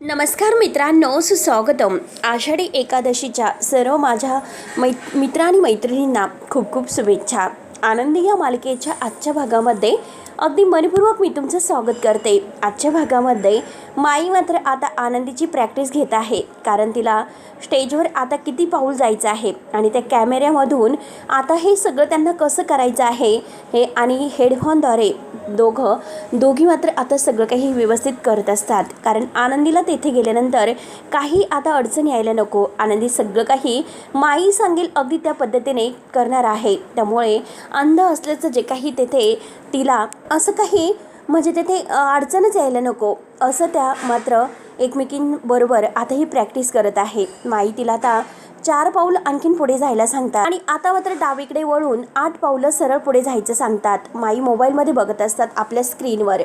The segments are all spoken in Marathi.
नमस्कार मित्रांनो, सुस्वागतम. आषाढी एकादशीच्या सर्व माझ्या मित्र आणि मैत्रिणींना खूप खूप शुभेच्छा. आनंदी या मालिकेच्या आजच्या भागामध्ये अगदी मनपूर्वक मी तुमचं स्वागत करते. आजच्या भागामध्ये माई मात्र आता आनंदीची प्रॅक्टिस घेत आहे, कारण तिला स्टेजवर आता किती पाऊल जायचं आहे आणि त्या कॅमेऱ्यामधून आता हे सगळं त्यांना कसं करायचं आहे हे, आणि हेडफोनद्वारे दोघी मात्र आता सगळं काही व्यवस्थित करत असतात, कारण आनंदीला तेथे गेल्यानंतर काही आता अडचण यायला नको. आनंदी सगळं काही माई सांगेल अगदी त्या पद्धतीने करणार आहे. त्यामुळे अंध असल्याचं जे काही तेथे तिला असं काही म्हणजे तेथे अडचणच यायला नको असं त्या मात्र एकमेकींबरोबर आता ही प्रॅक्टिस करत आहे. माई तिला आता 4 पाऊल आणखीन पुढे जायला सांगतात आणि आता मात्र डावीकडे वळून 8 पावलं सरळ पुढे जायचं सांगतात. माई मोबाईलमध्ये बघत असतात आपल्या स्क्रीनवर.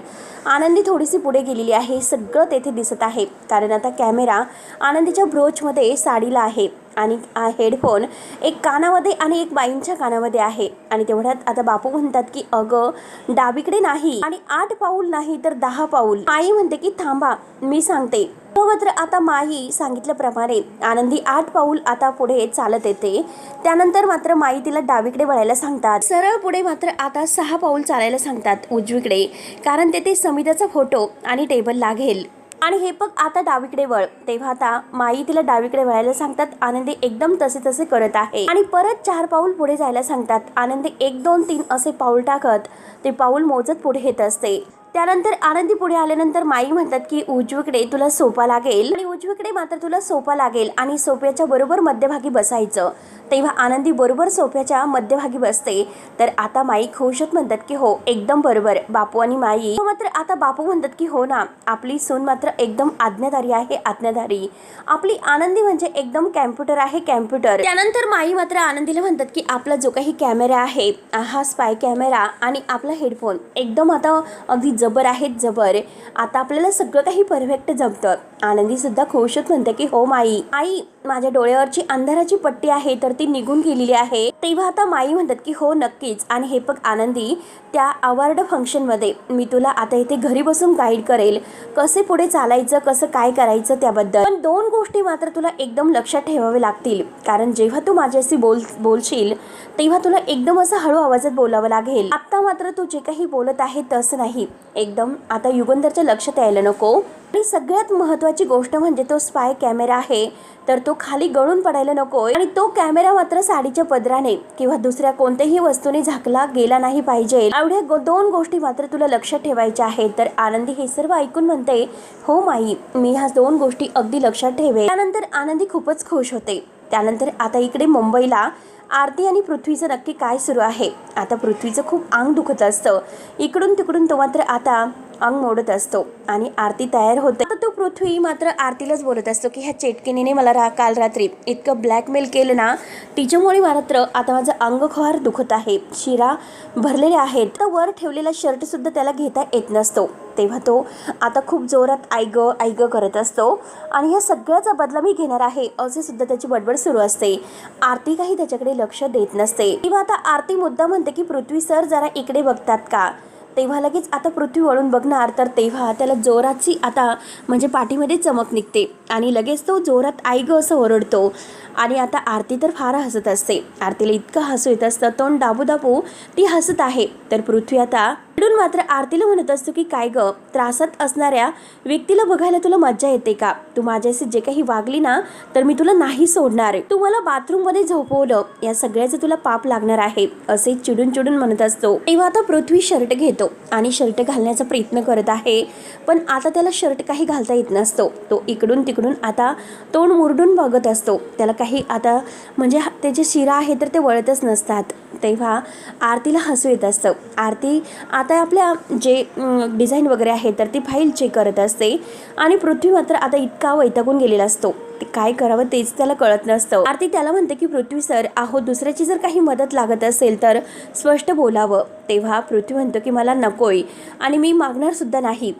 आनंदी थोडीशी पुढे गेलेली आहे, सगळं तेथे दिसत आहे, कारण आता कॅमेरा आनंदीच्या ब्रोचमध्ये साडीला आहे आणि हेडफोन एक कानामध्ये आणि एक बाईंच्या कानामध्ये आहे. आणि तेवढ्यात आता बापू म्हणतात की अगं डावीकडे नाही, आणि 8 पाऊल नाही तर 10 पाऊल. आई म्हणते की थांबा मी सांगते. मात्र आता माई सांगितल्याप्रमाणे आनंदी 8 पाऊल आता पुढे चालत येते. त्यानंतर मात्र माई तिला डावीकडे वळायला सांगतात. सरळ पुढे मात्र आता 6 पाऊल चालायला सांगतात उजवीकडे, कारण तेथे समिताचा फोटो आणि टेबल लागेल. आणि हे बघ आता डावीकडे वळ. तेव्हा आता माई तिला डावीकडे वळायला सांगतात. आनंदी एकदम तसे करत आहे आणि परत 4 पाऊल पुढे जायला सांगतात. आनंदी 1 2 3 असे पाऊल टाकत ते पाऊल मोजत पुढे येत असते. त्यानंतर आनंदी पुढे आल्यानंतर माई म्हणतात की उजवीकडे तुला सोफा लागेल, आणि उजवीकडे मात्र तुला सोफा लागेल आणि सोफ्याच्या बरोबर मध्यभागी बसायचं. तेव्हा आनंदी बरोबर सोफ्याच्या मध्यभागी बसते. तर आता माई खुशत म्हणतात की हो एकदम बरोबर. बापू आणि माई मात्र आता बापू म्हणतात की हो ना, आपली सून मात्र एकदम आज्ञाधारी आहे, आज्ञाधारी. आपली आनंदी म्हणजे एकदम कॅम्प्युटर आहे, कॅम्प्युटर. त्यानंतर माई मात्र आनंदीला म्हणतात की आपला जो काही कॅमेरा आहे, हा स्पाय कॅमेरा आणि आपला हेडफोन एकदम आता अगदी जबर आहेत, जबर. आता आपल्याला सगळं काही परफेक्ट जमतं. आनंदी सुद्धा खुश होत म्हणते की हो माई, आई माझ्या डोळ्यावरची अंधाराची पट्टी आहे तर ती निघून गेलेली आहे. तेव्हा आता माई म्हणतात की हो नक्कीच. आणि हे बघ आनंदी, त्या अवॉर्ड फंक्शनमध्ये मी तुला आता इथे घरी बसून गाईड करेल, कसे पुढे चालायचं, कसं काय करायचं त्याबद्दल. पण 2 गोष्टी मात्र तुला एकदम लक्षात ठेवावे लागतील, कारण जेव्हा तू माझ्याशी बोलशील तेव्हा तुला एकदम असं हळू आवाजात बोलावं लागेल. आता मात्र तू जे काही बोलत आहे तसं नाही, एकदम आता युगंधरच्या लक्षात यायला नको. आणि सगळ्यात महत्त्वाची गोष्ट म्हणजे तो स्पाय कॅमेरा आहे तर तो खाली गळून पडायला नकोय, आणि तो कॅमेरा मात्र साडीच्या पदराने किंवा दुसऱ्या कोणत्याही वस्तूने झाकला गेला नाही पाहिजे. एवढ्या 2 गोष्टी मात्र तुला लक्षात ठेवायच्या आहेत. तर आनंदी हे सर्व ऐकून म्हणते हो माई, मी ह्या 2 गोष्टी अगदी लक्षात ठेवे. त्यानंतर आनंदी खूपच खुश होते. त्यानंतर आता इकडे मुंबईला आरती आणि पृथ्वीचं नक्की काय सुरू आहे. आता पृथ्वीचं खूप अंग दुखत असतं, इकडून तिकडून तो मात्र आता अंग मोडत असतो आणि आरती तयार होते. आता तो पृथ्वी मात्र आरतीलाच बोलत असतो की ह्या चेटकिनीने मला काल रात्री इतकं ब्लॅकमेल केलं ना, तिच्यामुळे मात्र आता माझं अंग फार दुखत आहे, शिरा भरलेले आहेत. तर वर ठेवलेला शर्ट सुद्धा त्याला घेता येत नसतो. तेव्हा तो आता खूप जोरात आईग करत असतो आणि ह्या सगळ्याचा बदला मी घेणार आहे असे सुद्धा त्याची बडबड सुरू असते. आरती काही त्याच्याकडे लक्ष देत नसते. तेव्हा आता आरती मुद्दा म्हणते की पृथ्वी सर जरा इकडे बघतात का. तेव्हा लगेच आता पृथ्वी वळून बघणार तर तेव्हा त्याला जोराची आता म्हणजे पाठीमध्ये चमक निघते आणि लगेच तो जोरात आईग असं ओरडतो. आणि आता आरती तर फार हसत असते. आरतीला इतकं हसू येत असतं, तोंड दाबू ती हसत आहे. तर पृथ्वी आता इकडून मात्र आरतीला म्हणत असतो की काय ग, त्रासात असणाऱ्या व्यक्तीला बघायला तुला मज्जा येते का. तू माझ्याशी जे काही वागली ना तर मी तुला नाही सोडणार. तू मला बाथरूममध्ये झोपवलं, या सगळ्याचं तुला पाप लागणार आहे असे चिडून म्हणत असतो. तेव्हा आता पृथ्वी शर्ट घेतो आणि शर्ट घालण्याचा प्रयत्न करत आहे, पण आता त्याला शर्ट काही घालता येत नसतो. तो इकडून तिकडून आता तोंड मुरडून बघत असतो. त्याला काही आता म्हणजे त्याचे शिरा आहे तर ते वळतच नसतात. तेव्हा आरतीला हसू येत असतं. आरती आता आपल्या जे डिझाईन वगैरे आहे तर ती फाईल चेक करत असते आणि पृथ्वी मात्र आता इतका वैतागून गेलेला असतो, काय करावं तेच त्याला कळत नसतं. आरती त्याला म्हणते की पृथ्वी सर आहो, दुसऱ्याची जर काही मदत लागत असेल तर स्पष्ट बोलावं. तेव्हा पृथ्वी म्हणतो की मला नकोय आणि मी मागणार सुद्धा नाही.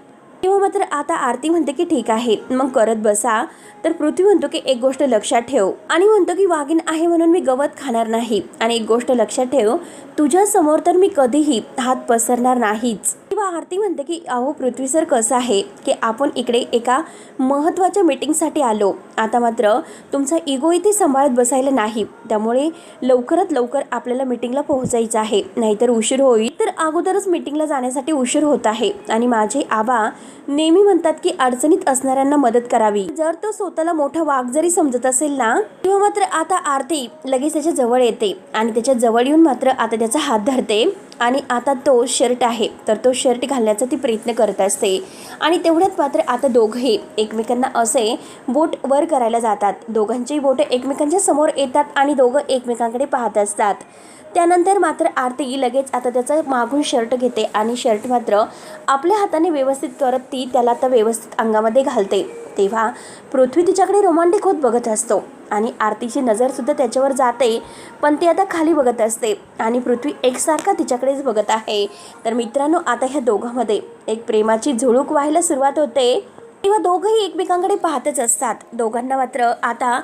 तेव्हा मात्र आता आरती म्हणते की ठीक आहे मग करत बसा. तर पृथ्वी म्हणतो की एक गोष्ट लक्षात ठेव, आणि म्हणतो की वाघीण आहे म्हणून मी गवत खाणार नाही, आणि एक गोष्ट लक्षात ठेव, तुझ्या समोर तर मी कधीही हात पसरणार नाहीच. तेव्हा आरती म्हणते की अहो पृथ्वी सर, कसं आहे की आपण इकडे एका महत्त्वाच्या मीटिंगसाठी आलो. आता मात्र तुमचा इगो इथे सांभाळत बसायला नाही, त्यामुळे लवकरात लवकर आपल्याला मीटिंगला पोहोचायचं आहे, नाहीतर उशीर होईल. तर अगोदरच मीटिंगला जाण्यासाठी उशीर होत आहे. आणि माझे आबा नेहमी म्हणतात की अडचणीत असणाऱ्यांना मदत करावी. जर तो स्वतःला मोठा वाघ जरी समजत असेल ना, तेव्हा मात्र आता आरती लगेच त्याच्या जवळ येते आणि त्याच्या जवळ येऊन मात्र आता त्याचा हात धरते. आणि आता तो शर्ट आहे तर तो शर्ट घालण्याचा ती प्रयत्न करत असते. आणि तेवढ्यात मात्र आता दोघे एकमेकांना असे बोट वर करायला जातात. दोघांची बोटं एकमेकांच्या समोर येतात आणि दोघं एकमेकांकडे पाहत असतात. त्यानंतर मात्र आरती लगेच आता त्याचं मागून शर्ट घेते आणि शर्ट मात्र आपल्या हाताने व्यवस्थित करत ती त्याला आता व्यवस्थित अंगामध्ये घालते. तेव्हा पृथ्वी तिच्याकडे रोमांटिक होत बघत असतो आणि आरतीची नजरसुद्धा त्याच्यावर जाते, पण ती आता खाली बघत असते आणि पृथ्वी एकसारखा तिच्याकडेच बघत आहे. तर मित्रांनो, आता ह्या दोघांमध्ये एक प्रेमाची झुळूक व्हायला सुरुवात होते. तेव्हा दोघंही एकमेकांकडे पाहतच असतात. दोघांना मात्र आता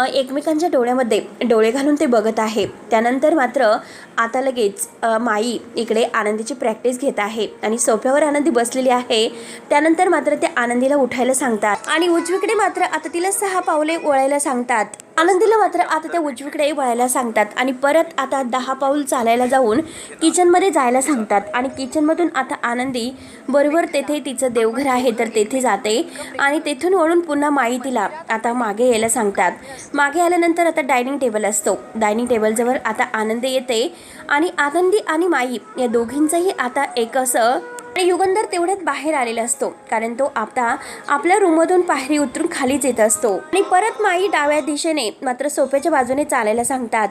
एकमेकांच्या डोळ्यामध्ये डोळे घालून ते बघत आहे. त्यानंतर मात्र आता लगेच माई इकडे आनंदीची प्रॅक्टिस घेत आहे आणि सोफ्यावर आनंदी बसलेली आहे. त्यानंतर मात्र ते आनंदीला उठायला सांगतात आणि उजवीकडे मात्र आता तिला 6 पावले वळायला सांगतात. आनंदीला मात्र आता त्या उजवीकडे वळायला सांगतात आणि परत आता 10 पाऊल चालायला जाऊन किचनमध्ये जायला सांगतात. आणि किचनमधून आता आनंदी बरोबर तेथे तिचं देवघर आहे तर तेथे जाते आणि तेथून वळून पुन्हा माई तिला आता मागे यायला सांगतात. मागे आल्यानंतर आता डायनिंग टेबल असतो. डायनिंग टेबलजवळ आता आनंदी येते आणि आनंदी आणि माई या दोघींचंही आता एक असं. आणि युगंधर तेवढ्यात बाहेर आलेला असतो, कारण तो आता आपल्या रूममधून पायरी उतरून खालीच येत असतो. आणि परत माई डाव्या दिशेने मात्र सोफ्याच्या बाजूने चालायला सांगतात.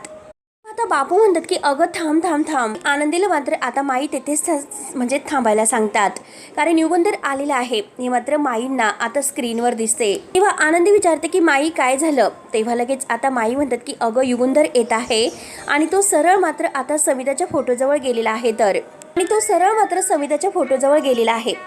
आता बापू म्हणतात की अगं थांब थांब थांब. आनंदीला मात्र आता माई तेथेच म्हणजे थांबायला सांगतात, कारण युगंधर आलेला आहे हे मात्र माईंना आता स्क्रीनवर दिसते. तेव्हा आनंदी विचारते की माई काय झालं. तेव्हा लगेच आता माई म्हणतात की अगं युगंधर येत आहे आणि तो सरळ मात्र आता सविताच्या फोटोजवळ गेलेला आहे.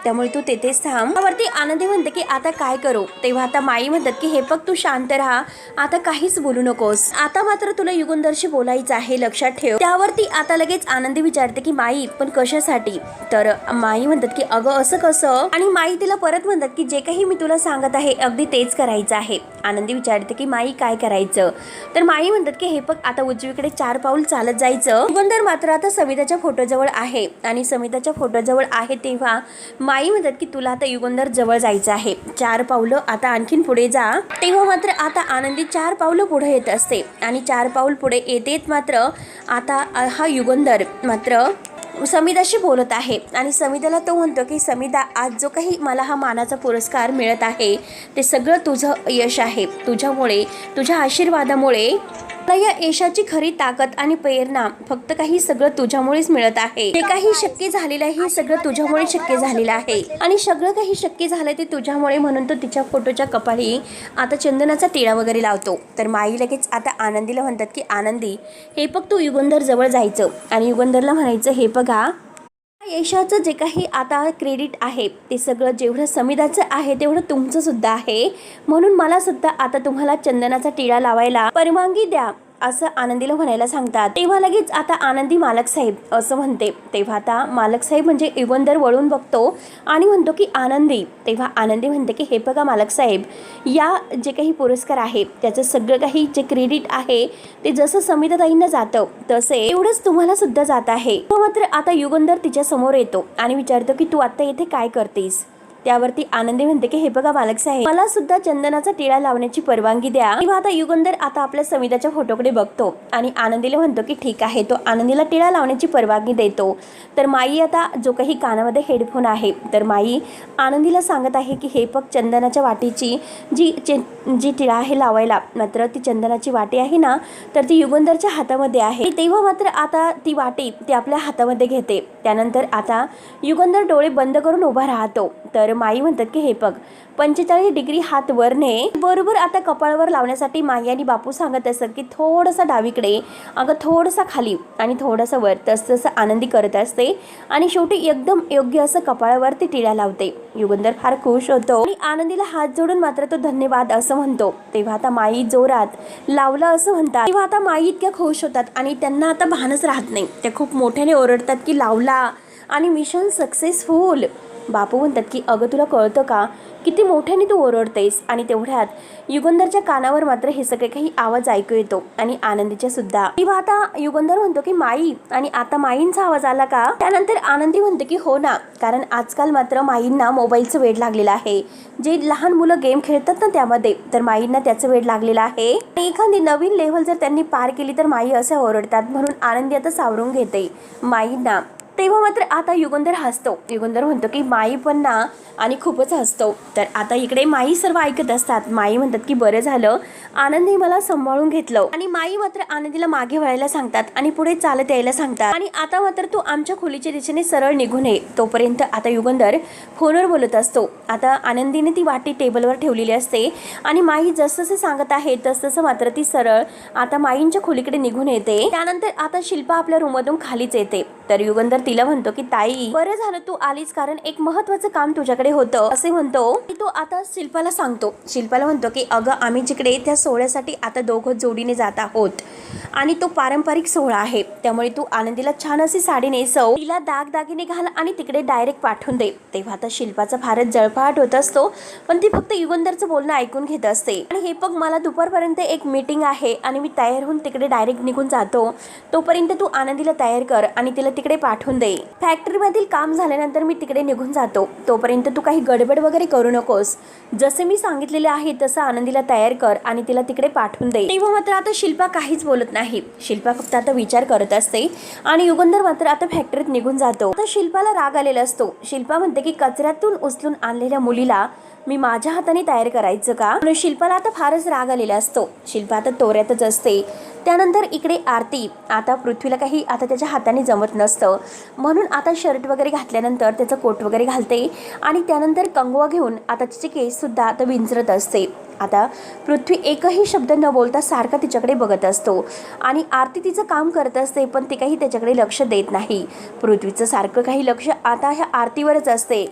त्यामुळे तू तेथेच थांब. त्यावरती आनंदी म्हणते की आता काय करू. तेव्हा आता माई म्हणतात की हे बघ, तू शांत राहा, आता काहीच बोलू नकोस, आता मात्र तुला युगंधरशी बोलायचं आहे, लक्षात ठेव. त्यावरती आता लगेच आनंदी विचारते की माई पण कशासाठी. तर माई म्हणतात की अगं असं कसं. आणि माई तिला परत म्हणतात की जे काही मी तुला सांगत आहे अगदी तेच करायचं आहे. आनंदी विचारते की माई काय करायचं. तर माई म्हणतात की हे बघ, आता उजवीकडे 4 पाऊल चालत जायचं. युगंधर मात्र आता सविताच्या फोटोजवळ आहे आणि समिताच्या फोटोजवळ आहे. तेव्हा माई म्हणतात की तुला आता युगंधर जवळ जायचं आहे, 4 पावलं आता आणखीन पुढे जा. तेव्हा मात्र आता आनंदी 4 पावलं पुढे येत असते आणि 4 पाऊल पुढे येतेच मात्र आता हा युगंधर मात्र समिताशी बोलत आहे. आणि समिताला तो म्हणतो की समिता, आज जो काही मला हा मानाचा पुरस्कार मिळत आहे ते सगळं तुझं यश आहे. तुझ्यामुळे, तुझ्या आशीर्वादामुळे या यशाची खरी ताकद आणि प्रेरणा फक्त काही सगळं तुझ्यामुळेच मिळत आहे. जे काही शक्य झालेलं आहे हे सगळं तुझ्यामुळे शक्य झालेलं आहे आणि सगळं काही शक्य झालं ते तुझ्यामुळे. म्हणून तो तिच्या फोटोच्या कपाळी आता चंदनाचा टिळा वगैरे लावतो. तर माई लगेच आता आनंदीला म्हणतात की आनंदी, हे बघ, तू युगंधर जवळ जायचं आणि युगंधरला म्हणायचं हे बघा, यशाचं जे काही आता क्रेडिट आहे ते सगळं जेवढं समिताचं आहे तेवढं तुमचं सुद्धा आहे. म्हणून मला सुद्धा आता तुम्हाला चंदनाचा टिळा लावायला परवानगी द्या असं आनंदीला म्हणायला सांगतात. तेव्हा लगेच आता आनंदी मालक साहेब असं म्हणते. तेव्हा आता मालक साहेब म्हणजे युगंधर वळून बघतो आणि म्हणतो की आनंदी. तेव्हा आनंदी म्हणते की हे बघा मालक साहेब, या जे काही पुरस्कार आहे त्याचं सगळं काही जे क्रेडिट आहे ते जसं समिताताईंना जातं तसे एवढंच तुम्हाला सुद्धा जात आहे. मात्र आता युगंधर तिच्या समोर येतो आणि विचारतो की तू आता इथे काय करतेस. त्यावरती आनंदी म्हणते की हे बघा मालक साहेब, मला सुद्धा चंदनाचा टिळा लावण्याची परवानगी द्या. तेव्हा आता युगंधर आता आपल्या समिताच्या फोटोकडे बघतो आणि आनंदीला म्हणतो की ठीक आहे. तो आनंदीला टिळा लावण्याची परवानगी देतो. तर माई आता जो काही कानामध्ये हेडफोन आहे तर माई आनंदीला सांगत आहे की हे बघ, चंदनाच्या वाटीची जी टिळा आहे लावायला, मात्र ती चंदनाची वाटी आहे ना तर ती युगंधरच्या हातामध्ये आहे. तेव्हा मात्र आता ती वाटी ती आपल्या हातामध्ये घेते. त्यानंतर आता युगंधर डोळे बंद करून उभा राहतो. तर माई म्हणतात की हे बघ, 45 डिग्री हात वरने बरोबर आता कपाळावर लावण्यासाठी माई आणि बापू सांगत असतात की थोडंसं डावीकडे, अगं थोडंसं खाली आणि थोडंसं वर. तसं आनंदी करत असते आणि शेवटी एकदम योग्य असं कपाळावर ती टिळा लावते. युगंधर फार खुश होतो आणि आनंदीला हात जोडून मात्र तो धन्यवाद असं म्हणतो. तेव्हा आता माई जोरात लावलं असं म्हणतात. तेव्हा आता माई इतक्या खुश होतात आणि त्यांना आता भानच राहत नाही. त्या खूप मोठ्याने ओरडतात की लावला आणि मिशन सक्सेसफुल. बापू म्हणतात की अगं तुला कळतं का किती मोठ्याने तू ओरडतेस. आणि तेवढ्यात युगंधरच्या कानावर मात्र हे सगळे काही आवाज ऐकू येतो आणि आनंदीच्या सुद्धा. तेव्हा आता युगंधर म्हणतो की माई, आणि आता माईंचा आवाज आला का. त्यानंतर आनंदी म्हणते की हो ना, कारण आजकाल मात्र माईंना मोबाईलचं वेड लागलेलं आहे. जे लहान मुलं गेम खेळतात ना त्यामध्ये, तर माईंना त्याचं वेड लागलेलं आहे. आणि एखादी नवीन लेव्हल जर त्यांनी पार केली तर माई असं ओरडतात. म्हणून आनंदी आता सावरून घेते माईंना. तेव्हा मात्र आता युगंधर हसतो. युगंधर म्हणतो की माई पण ना, आणि खूपच हसतो. तर आता इकडे माई सर्व ऐकत असतात. माई म्हणतात की बरं झालं आनंदी मला सांभाळून घेतलं. आणि माई मात्र आनंदीला मागे वळायला सांगतात आणि पुढे चालत यायला सांगतात. आणि आता मात्र तू आमच्या खोलीच्या दिशेने सरळ निघून ये. तोपर्यंत आता युगंधर फोनवर बोलत असतो. आता आनंदीने ती वाटी टेबलवर ठेवलेली असते आणि माई जसं सांगत आहे तसं मात्र ती सरळ आता माईंच्या खोलीकडे निघून येते. त्यानंतर आता शिल्पा आपल्या रूममधून खालीच येते. तर युगंधर तिला म्हणतो की ताई बरं झालं तू आलीस, कारण एक महत्त्वाचं काम तुझ्याकडे होतं असे म्हणतो. की तो आता शिल्पाला सांगतो. शिल्पाला म्हणतो की अगं आम्ही जिकडे त्या सोहळ्यासाठी आता दोघं जोडीने जात आहोत आणि तो पारंपरिक सोहळा आहे, त्यामुळे तू आनंदीला छान अशी साडी नेसव, तिला दागदागिने घाल आणि तिकडे डायरेक्ट पाठवून दे. तेव्हा आता शिल्पाचा फारच जळफाट होत असतो, पण ती फक्त युगंधरचं बोलणं ऐकून घेत असते. आणि हे बघ मला दुपारपर्यंत एक मीटिंग आहे आणि मी तयार होऊन तिकडे डायरेक्ट निघून जातो. तोपर्यंत तू आनंदीला तयार कर आणि तिला तिकडे पाठवून दे. फॅक्टरीमधील काम झाल्यानंतर मी तिकडे निघून जातो. तोपर्यंत तू काही गडबड वगैरे करू नकोस. जसे मी सांगितलेले आहे तसं आनंदीला तयार कर आणि तिला तिकडे पाठवून दे. तेव्हा मात्र आता शिल्पा काहीच बोलत नाही. शिल्पा फक्त आता विचार करत असते आणि युगंधर मात्र आता फॅक्टरीत निघून जातो. आता शिल्पाला राग आलेला असतो. शिल्पा म्हणते की कचऱ्यातून उचलून आणलेल्या मुलीला मी माझ्या हाताने तयार करायचं का. म्हणून शिल्पाला आता फारच राग आलेला असतो. शिल्पा आता तोऱ्यातच असते. त्यानंतर इकडे आरती, आता पृथ्वीला काही आता त्याच्या हाताने जमत नसतं, म्हणून आता शर्ट वगैरे घातल्यानंतर त्याचं कोट वगैरे घालते आणि त्यानंतर कंगवा घेऊन आता तिचे केस सुद्धा आता विंचरत असते. आता पृथ्वी एकही शब्द न बोलता सारखा तिच्याकडे बघत असतो आणि आरती तिचं काम करत असते, पण ती काही त्याच्याकडे लक्ष देत नाही. पृथ्वीचं सारखं काही लक्ष आता ह्या आरतीवरच असते.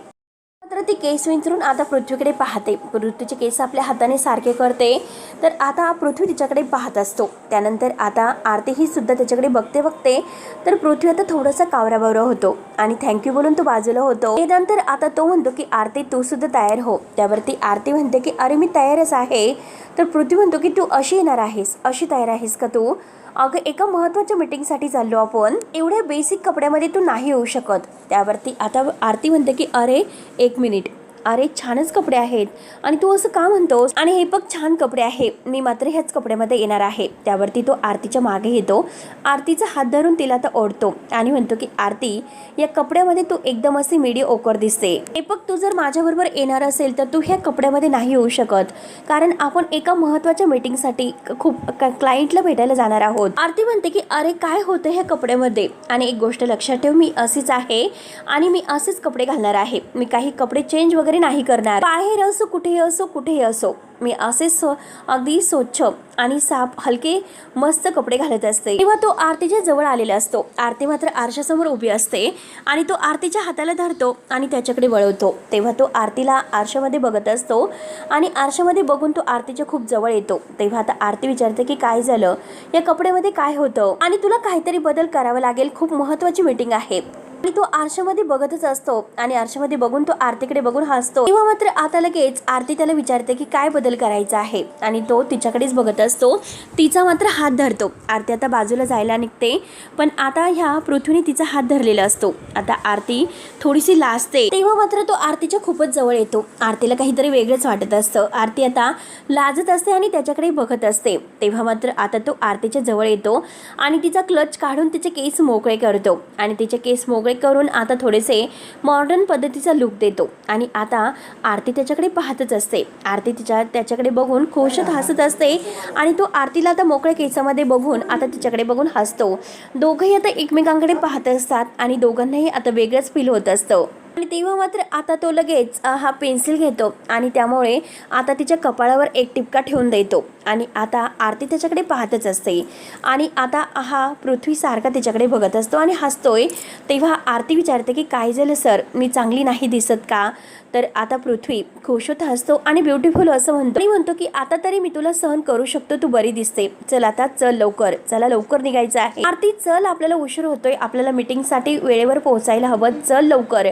मात्र ती केस विंचरून आता पृथ्वीकडे पाहते. पृथ्वीचे केस आपल्या हाताने सारखे करते. तर आता पृथ्वी तिच्याकडे पाहत असतो. त्यानंतर आता आरती ही सुद्धा त्याच्याकडे बघते तर पृथ्वी आता थोडासा कावराबावरा होतो आणि थँक्यू बोलून तो बाजूला होतो. त्यानंतर आता तो म्हणतो की आरती तू सुद्धा तयार हो. त्यावरती आरती म्हणते की अरे मी तयारच आहे. तर पृथ्वी म्हणतो की तू अशी येणार आहेस, अशी तयार आहेस का तू. अगं एका महत्त्वाच्या मीटिंगसाठी चाललो आपण, एवढ्या बेसिक कपड्यामध्ये तू नाही येऊ शकत. त्यावरती आता आरती म्हणते की अरे एक मिनिट, अरे छानच कपडे आहेत आणि तू असं का म्हणतोस. आणि हे बघ छान कपडे आहे, मी मात्र ह्याच कपड्यामध्ये येणार आहे. त्यावरती तो आरतीच्या मागे येतो. आरतीचा हात धरून तिला आता ओढतो आणि म्हणतो की आरती या कपड्यामध्ये तू एकदम अशी मीडिओकर दिसते. हे बघ तू जर माझ्याबरोबर येणार असेल तर तू ह्या कपड्यामध्ये नाही येऊ शकत, कारण आपण एका महत्त्वाच्या मीटिंगसाठी खूप क्लायंटला भेटायला जाणार आहोत. आरती म्हणते की अरे काय होतं ह्या कपड्यामध्ये, आणि एक गोष्ट लक्षात ठेव मी अशीच आहे आणि मी असेच कपडे घालणार आहे. मी काही कपडे चेंज वगैरे नाही करणार. बाहेर असो कुठेही असो मी असेच अगदी स्वच्छ आणि साफ हलके मस्त कपडे घालत असते. तेव्हा तो आरतीच्या जवळ आलेला असतो. आरती मात्र आरशासमोर उभी असते आणि तो आरतीच्या हाताला धरतो आणि त्याच्याकडे वळवतो. तेव्हा तो आरतीला आरशामध्ये बघत असतो आणि आरशामध्ये बघून तो आरतीच्या खूप जवळ येतो. तेव्हा आता आरती विचारते की काय झालं, या कपड्यामध्ये काय होतं आणि तुला काहीतरी बदल करावा लागेल, खूप महत्त्वाची मीटिंग आहे. आणि तो आरशामध्ये बघतच असतो आणि आरशामध्ये बघून तो आरतीकडे बघून हसतो. तेव्हा मात्र आता लगेच आरती त्याला विचारते की काय बदल करायचा आहे आणि तो तिच्याकडेच बघत असतो. तिचा मात्र हात धरतो. आरती आता बाजूला जायला निघते, पण आता ह्या पृथ्वीने तिचा हात धरलेला असतो. आता आरती थोडीशी लाजते. तेव्हा मात्र तो आरतीच्या खूपच जवळ येतो. आरतीला काहीतरी वेगळंच वाटत असतं. आरती आता लाजत असते आणि त्याच्याकडे बघत असते. तेव्हा मात्र आता तो आरतीच्या जवळ येतो आणि तिचा क्लच काढून तिचे केस मोकळे करतो आणि तिचे केस मोकळे करून आता थोडेसे मॉडर्न पद्धतीचा लुक देतो. आणि आता आरती त्याच्याकडे पाहतच असते. आरती त्याच्याकडे बघून खुशत हसत असते आणि तो आरतीला आता मोकळ्या केसामध्ये बघून आता तिच्याकडे बघून हसतो. दोघंही आता एकमेकांकडे पाहत असतात आणि दोघांनाही आता वेगळंच फील होत असतं. आणि तेव्हा मात्र आता तो लगेच हा पेन्सिल घेतो आणि त्यामुळे आता तिच्या कपाळावर एक टिपका ठेवून देतो आणि आता आरती त्याच्याकडे पाहतच असते आणि आता हा पृथ्वी सारखा तिच्याकडे बघत असतो आणि हसतोय. तेव्हा आरती विचारते की काय झालं सर, मी चांगली नाही दिसत का? तर आता पृथ्वी खुश होत हसतो आणि ब्युटिफुल असं म्हणतो आणि म्हणतो की आता तरी मी तुला सहन करू शकतो, तू बरी दिसते, चल आता चल लवकर, चला लवकर निघायचं आहे. आरती चल, आपल्याला उशीर होतोय, आपल्याला मीटिंगसाठी वेळेवर पोहोचायला हवं, चल लवकर.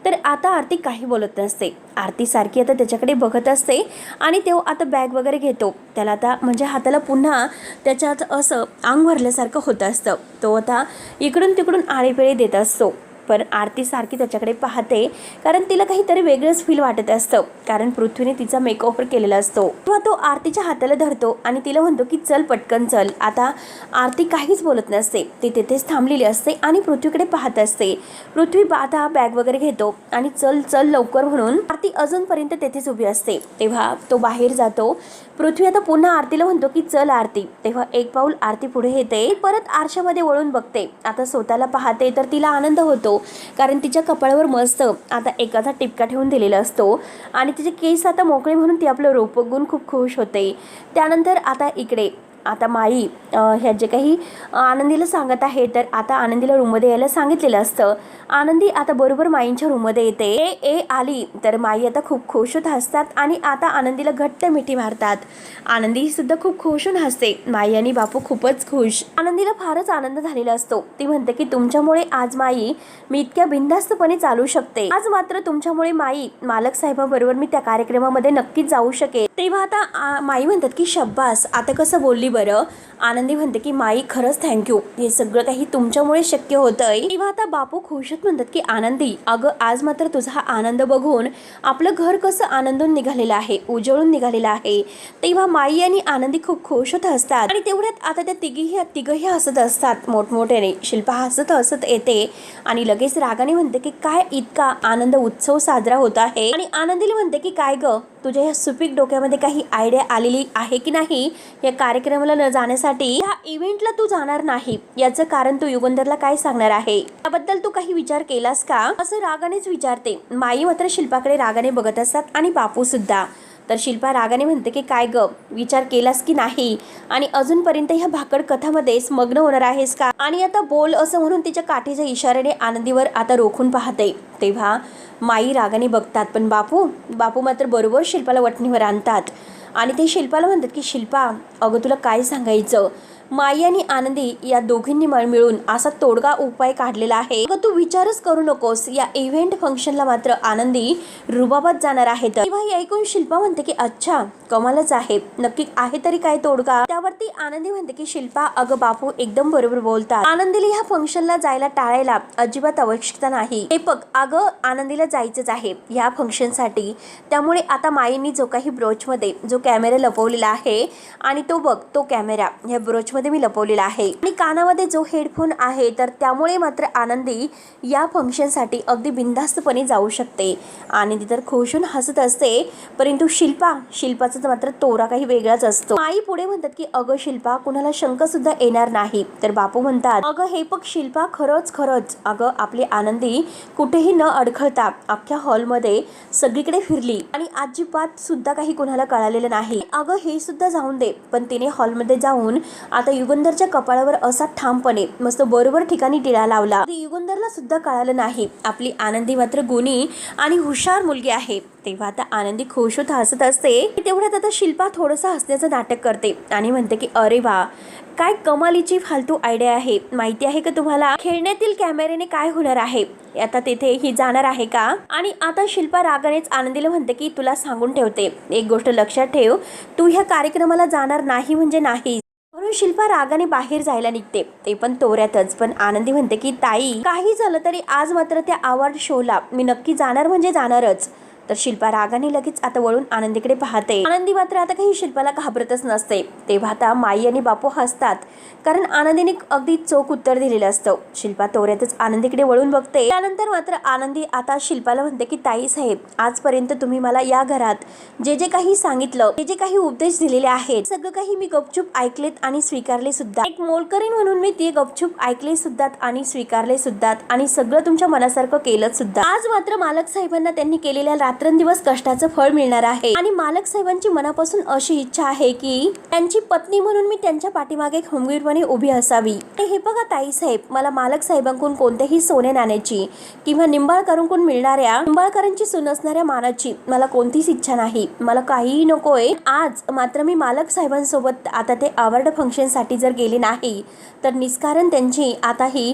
तर आता आरती काही बोलत नसते. आरती सारखी आता त्याच्याकडे बघत असते आणि तो आता बॅग वगैरे घेतो. त्याला आता म्हणजे हाताला पुन्हा त्याच्यात असं अंग भरल्यासारखं होत असतं. तो आता इकडून तिकडून आळेपेळे देत असतो. पण आरती सारखी त्याच्याकडे पाहते कारण तिला काहीतरी वेगळंच फील वाटत असतं, कारण पृथ्वीने तिचा मेकओव्हर केलेला असतो. तेव्हा तो आरतीच्या हाताला धरतो आणि तिला म्हणतो की चल पटकन चल. आता आरती काहीच बोलत नसते, ती तिथेच थांबलेली असते आणि पृथ्वीकडे पाहत असते. पृथ्वी आता बॅग वगैरे घेतो आणि चल चल लवकर म्हणून आरती अजूनपर्यंत तेथेच उभी असते. तेव्हा तो बाहेर जातो. पृथ्वी आता पुन्हा आरतीला म्हणतो की चल आरती. तेव्हा एक पाऊल आरती पुढे येते, परत आरशामध्ये वळून बघते. आता स्वतःला पाहते तर तिला आनंद होतो कारण तिच्या कपाळावर मस्त आता एकाचा टिपका ठेवून दिलेला असतो आणि तिचे केस आता मोकळे म्हणून ती आपलं रूप बघून खूप खुश होते. त्यानंतर आता इकडे आता माई ह्या जे काही आनंदीला सांगत आहे, तर आता आनंदीला रूममध्ये यायला सांगितलेलं असतं. आनंदी आता बरोबर माईंच्या रूममध्ये येते. ए आली. तर माई आता खूप खुश होत हसतात आणि आता आनंदीला घट्ट मिठी मारतात. आनंदी सुद्धा खूप खुश होऊन हसते. माई आणि बापू खूपच खुश. आनंदीला फारच आनंद झालेला असतो. ती म्हणते की तुमच्यामुळे आज माई मी इतक्या बिनधास्तपणे चालू शकते. आज मात्र तुमच्यामुळे माई मालक साहेबाबरोबर मी त्या कार्यक्रमामध्ये नक्कीच जाऊ शकेल. तेव्हा आता माई म्हणतात की शब्बास, आता कसं बोलली बरं. आनंदी म्हणते की माई खरंच थँक्यू, हे सगळं काही तुमच्यामुळे शक्य होतंय. तेव्हा आता बापू खुश म्हणतात की आनंदी, अगं आज मात्र तुझा हा आनंद बघून आपलं घर कसं आनंदून निघालेलं आहे, उजळून निघालेलं आहे. तेव्हा माई आणि आनंदी खूप खुश होत असतात आणि तेवढ्यात आता त्या तिघही हसत असतात मोठमोठ्याने. शिल्पा हसत हसत येते आणि लगेच रागाने म्हणते की काय इतका आनंद उत्सव साजरा होत आहे. आणि आनंदीला म्हणते की काय ग, तुझ्या या सुपीक डोक्यामध्ये काही आयडिया आलेली आहे की नाही या कार्यक्रमाला न जाण्यासाठी? या इव्हेंटला तू जाणार नाही याचं कारण तू युगंधरला काय सांगणार आहे? याबद्दल तू काही विचार केलास का, असं रागानेच विचारते. माई मात्र शिल्पाकडे रागाने बघत असतात आणि बापू सुद्धा. तर शिल्पा रागाने म्हणते की काय ग, विचार केलास की नाही आणि अजूनपर्यंत ह्या भाकड कथामध्येच मग्न होणार आहेस का? आणि आता बोल असं म्हणून तिच्या काठीच्या इशाऱ्याने आनंदीवर आता रोखून पाहते. तेव्हा माई रागाने बघतात, पण बापू मात्र बरोबर शिल्पाला वठणीवर आणतात आणि ते शिल्पाला म्हणतात की शिल्पा, अगं तुला काय सांगायचं, माई आणि आनंदी या दोघींनी मिळून असा तोडगा उपाय काढलेला आहे. अगं तू विचारच करू नकोस, या इव्हेंट फंक्शनला मात्र आनंदी रुबाबात जाणार आहे. तेव्हा हे ऐकून शिल्पा म्हणते की अच्छा, कमालच आहे, नक्की आहे तरी काय तोडगा? त्यावरती आनंदी म्हणते की शिल्पा, अगं बापू एकदम बरोबर बोलतात. आनंदीला ह्या फंक्शनला जायला टाळायला अजिबात आवश्यकता नाही. हे बघ अगं, आनंदीला जायचंच आहे या फंक्शनसाठी. त्यामुळे आता माईंनी जो काही ब्रोचमध्ये जो कॅमेरा लपवलेला आहे आणि तो बघ, तो कॅमेरा ह्या ब्रोच मध्ये मी लपवलेला आहे आणि कानामध्ये जो हेडफोन आहे, तर त्यामुळे मात्र आनंदी या फंक्शनसाठी अगदी बिनधास्तपणे जाऊ शकते. आनंदी तर खुश होऊन हसत असते, परंतु शिल्पाचा मात्र तोरा काही वेगळाच असतो. माई पुढे म्हणतात की अगं शिल्पा, कुणाला शंका सुद्धा येणार नाही. तर बापू म्हणतात अगं हे बघ शिल्पा, खरंच अगं आपली आनंदी कुठेही न अडखळता अख्ख्या हॉलमध्ये सगळीकडे फिरली आणि अजिबात सुद्धा काही कुणाला कळालेलं नाही. अगं हे सुद्धा जाऊन दे, पण तिने हॉलमध्ये जाऊन आता युगंधरच्या कपाळावर असा ठामपणे मस्त बरोबर ठिकाणी टिळा लावला. युगंधरला सुद्धा कळालं नाही आपली आनंदी मात्र गुणी आणि हुशार मुलगी आहे. तेव्हा आता आनंदी खुश होत हसत असते. तेवढ्यात आता शिल्पा थोडंसं हसण्याचं नाटक करते आणि म्हणते की अरे वा, काय कमालीची फालतू आयडिया आहे. माहिती आहे का तुम्हाला खेळण्यातील कॅमेऱ्याने काय होणार आहे? आता तेथे ही जाणार आहे का? आणि आता शिल्पा रागानेच आनंदीला म्हणते की तुला सांगून ठेवते, एक गोष्ट लक्षात ठेव, तू ह्या कार्यक्रमाला जाणार नाही म्हणजे नाही. म्हणून शिल्पा रागाने बाहेर जायला निघते, ते पण तोऱ्यातच. पण आनंदी म्हणते की ताई, काही झालं तरी आज मात्र त्या अवॉर्ड शोला मी नक्की जाणार म्हणजे जाणारच. तर शिल्पा रागाने लगेच आता वळून आनंदीकडे पाहते. आनंदी मात्र आता काही शिल्पाला घाबरतच नसते. तेव्हा आता माई आणि बापू हसतात, कारण आनंदीने अगदी चोख उत्तर दिलेलं असतं. शिल्पा तोऱ्यातच आनंदीकडे वळून बघते. त्यानंतर मात्र आनंदी आता शिल्पाला म्हणते की ताई साहेब, आजपर्यंत तुम्ही मला या घरात जे जे काही सांगितलं, जे जे काही उपदेश दिलेले आहेत, सगळं काही मी गपचूप ऐकलेत आणि स्वीकारले सुद्धा. एक मोलकरीण म्हणून मी ते गपचूप ऐकले सुद्धा आणि स्वीकारले सुद्धा आणि सगळं तुमच्या मनासारखं केलं सुद्धा. आज मात्र मालक साहेबांना त्यांनी केलेल्या रात्रंदिवस कष्टाचं फळ मिळणार आहे आणि मालक साहेबांची मनापासून अशी इच्छा आहे की त्यांची पत्नी म्हणून मी त्यांच्या पाठीमागे खंबीरपणे उभी असावी. हे बघा ताई साहेब, मला मालक साहेबांकडून कोणत्याही सोने नाण्याची किंवा निंबाळकरांकडून मिळणाऱ्या निंबाळकरांची सून असणाऱ्या मानाची मला कोणतीच इच्छा नाही. मला काहीही नकोय. आज मात्र मी मालक साहेबांसोबत आता ते अवॉर्ड फंक्शन साठी जर गेले नाही तर निष्कारण त्यांची आता ही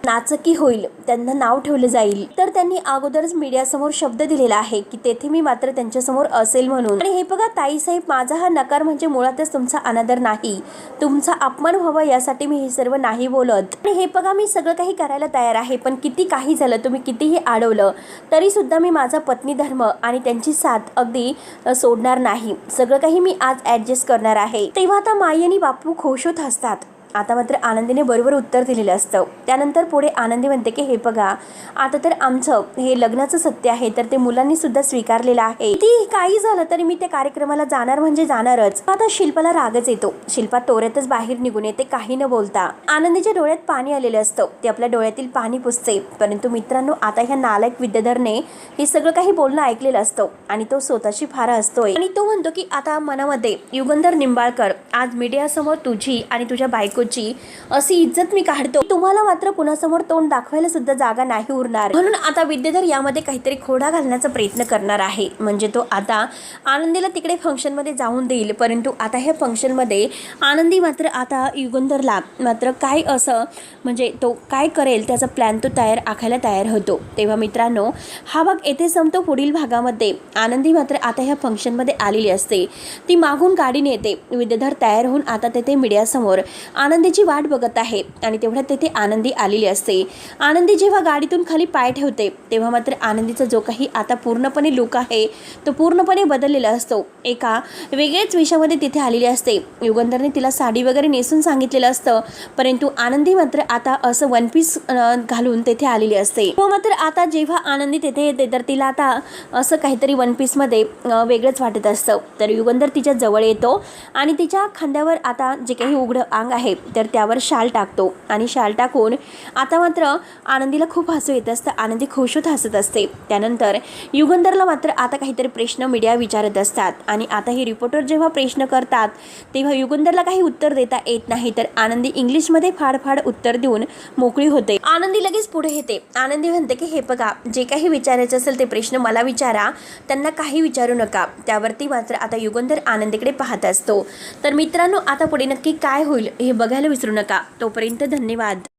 नाचकी होईल, त्यांना नाव ठेवलं जाईल. तर त्यांनी अगोदरच मीडियासमोर शब्द दिलेला आहे की तेथे मी मात्र त्यांच्यासमोर असेल म्हणून. आणि हे बघा ताईसाहेब, माझा हा नकार म्हणजे मुळातच तुमचा अनादर नाही, तुमचा अपमान व्हावा यासाठी मी हे सर्व नाही बोलत. आणि हे बघा, मी सगळं काही करायला तयार आहे, पण किती काही झालं, तुम्ही कितीही अडवलं तरी सुद्धा मी माझा पत्नी धर्म आणि त्यांची साथ अगदी सोडणार नाही. सगळं काही मी आज ऍडजस्ट करणार आहे. तेव्हा आता माई आणि बापू खुश होत असतात. आता मात्र आनंदीने बरोबर उत्तर दिलेलं असतं. त्यानंतर पुढे आनंदी म्हणते की हे बघा, आता तर आमचं हे लग्नाचं सत्य आहे, तर ते मुलांनी सुद्धा स्वीकारलेलं आहे. ती काही झालं तरी मी त्या कार्यक्रमाला जाणार म्हणजे जाणारच. आता शिल्पाला रागच येतो. शिल्पा तोऱ्यातच बाहेर निघून येते, काही न बोलता. आनंदीच्या डोळ्यात पाणी आलेलं असतं. ते आपल्या डोळ्यातील पाणी पुसते. परंतु मित्रांनो, आता ह्या नालायक विद्याधरने हे सगळं काही बोलणं ऐकलेलं असतं आणि तो स्वतःशी फार असतोय आणि तो म्हणतो की आता मनामध्ये, युगंधर निंबाळकर, आज मीडियासमोर तुझी आणि तुझ्या बायको अशी इज्जत मी काढतो, तुम्हाला मात्र कुणासमोर तोंड दाखवायला सुद्धा जागा नाही उरणार. म्हणून आता विद्याधर यामध्ये काहीतरी खोडा घालण्याचा प्रयत्न करणार आहे. म्हणजे तो आता आनंदीला तिकडे फंक्शन मध्ये जाऊन देईल. परंतु आता ह्या फंक्शन मध्ये आनंदी मात्र आता युगंधरला मात्र काय असं म्हणजे तो काय करेल त्याचा प्लॅन तो आखायला तयार होतो. तेव्हा मित्रांनो, हा भाग येथे संपतो. पुढील भागामध्ये आनंदी मात्र आता ह्या फंक्शन मध्ये आलेली असते. ती मागून गाडीने येते. विद्याधर तयार होऊन आता तेथे मीडियासमोर आनंदीची वाट बघत आहे आणि तेवढ्यात तेथे आनंदी आलेली असते. आनंदी जेव्हा गाडीतून खाली पाय ठेवते तेव्हा मात्र आनंदीचा जो काही आता पूर्णपणे लुक आहे तो पूर्णपणे बदललेला असतो. एका वेगळ्याच विषयामध्ये तिथे आलेली असते. युगंधरने तिला साडी वगैरे नेसून सांगितलेलं असतं, परंतु आनंदी मात्र आता असं वन पीस घालून तेथे आलेली असते. व मात्र आता जेव्हा आनंदी तेथे येते तर तिला आता असं काहीतरी वन पीस मध्ये वेगळंच वाटत असतं. तर युगंधर तिच्या जवळ येतो आणि तिच्या खांद्यावर आता जे काही उघडं अंग आहे तर त्यावर शाल टाकतो आणि शाल टाकून आता मात्र आनंदीला खूप हसू येत असतं. आनंदी खुश होत हसत असते. त्यानंतर युगंधरला मात्र आता काहीतरी प्रश्न मीडिया विचारत असतात आणि आता हे रिपोर्टर जेव्हा प्रश्न करतात तेव्हा युगंधरला काही उत्तर देता येत नाही. तर आनंदी इंग्लिशमध्ये फाड उत्तर देऊन मोकळी होते. आनंदी लगेच पुढे येते. आनंदी म्हणते की हे बघा, जे काही विचारायचं असेल ते प्रश्न मला विचारा, त्यांना काही विचारू नका. त्यावरती मात्र आता युगंधर आनंदीकडे पाहत असतो. तर मित्रांनो, आता पुढे नक्की काय होईल हे बघायला विसरू नका. तोपर्यंत धन्यवाद.